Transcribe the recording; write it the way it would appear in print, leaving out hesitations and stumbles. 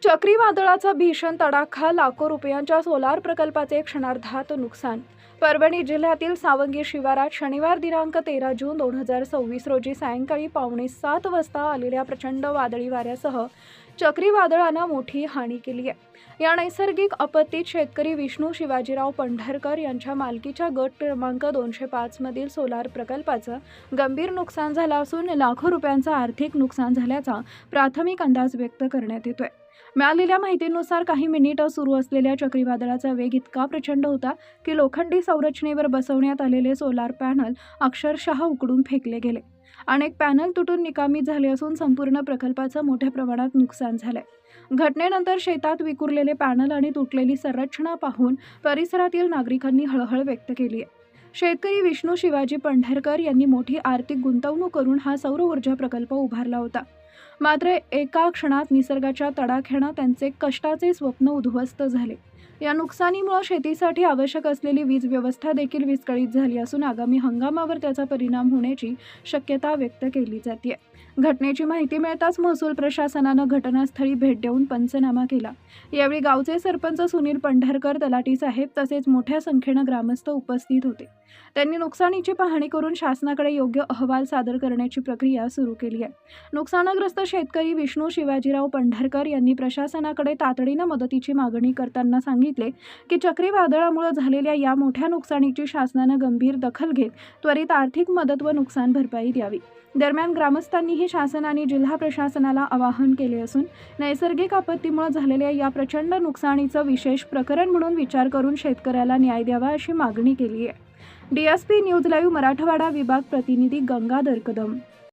चक्रीवादळाचा भीषण तडाखा, लाखो रुपयांच्या सोलार प्रकल्पाचे क्षणार्धात नुकसान. परभणी जिल्ह्यातील सावंगी शिवारात शनिवार दिनांक 13 जून 2026 रोजी सायंकाळी 6:45 वाजता आलेल्या प्रचंड वादळी वाऱ्यासह चक्रीवादळानं मोठी हानी केली आहे. या नैसर्गिक आपत्तीत शेतकरी विष्णू शिवाजीराव पंढरकर यांच्या मालकीच्या गट क्रमांक 205 मधील सोलार प्रकल्पाचं गंभीर नुकसान झालं असून लाखो रुपयांचं आर्थिक नुकसान झाल्याचा प्राथमिक अंदाज व्यक्त करण्यात येतोय. मिळालेल्या माहितीनुसार काही मिनिटं सुरू असलेल्या चक्रीवादळाचा वेग इतका प्रचंड होता की लोखंडी संरचनेवर बसवण्यात आलेले सोलार पॅनल अक्षरशः उकडून फेकले गेले. अनेक पॅनल तुटून निकामी झाले असून संपूर्ण प्रकल्पाचं मोठ्या प्रमाणात नुकसान झालंय. घटनेनंतर शेतात विखुरलेले पॅनल आणि तुटलेली संरचना पाहून परिसरातील नागरिकांनी हळहळ व्यक्त केली आहे. शेतकरी विष्णू शिवाजी पंढरकर यांनी मोठी आर्थिक गुंतवणूक करून हा सौर ऊर्जा प्रकल्प उभारला होता. मात्र एका क्षणात निसर्गाच्या तडाख्यानं त्यांचे कष्टाचे स्वप्न उद्ध्वस्त झाले. या नुकसानीमुळे शेतीसाठी आवश्यक असलेली वीज व्यवस्था देखील विस्कळीत झाली असून आगामी हंगामावर त्याचा परिणाम होण्याची शक्यता व्यक्त केली जाते. घटनेची माहिती मिळताच महसूल प्रशासनानं घटनास्थळी भेट देऊन पंचनामा केला. यावेळी गावचे सरपंच सुनील पंढरकर, तलाठी साहेब तसेच मोठ्या संख्येनं ग्रामस्थ उपस्थित होते. त्यांनी नुकसानीची पाहणी करून शासनाकडे योग्य अहवाल सादर करण्याची प्रक्रिया सुरू केली आहे. नुकसानग्रस्त शेतकरी विष्णू शिवाजीराव पंढरकर यांनी प्रशासनाकडे तातडीनं मदतीची मागणी करताना सांगितले की चक्रीवादळामुळे झालेल्या या मोठ्या नुकसानीची शासनानं गंभीर दखल घेत त्वरित आर्थिक मदत व नुकसान भरपाई द्यावी. दरम्यान ग्रामस्थांनीही शासन आणि जिल्हा प्रशासनाला आवाहन केले असून नैसर्गिक आपत्तीमुळे झालेल्या या प्रचंड नुकसानीचं विशेष प्रकरण म्हणून विचार करून शेतकऱ्याला न्याय द्यावा अशी मागणी केली आहे. DSP न्यूज लाईव्ह मराठवाडा विभाग प्रतिनिधी गंगाधर कदम.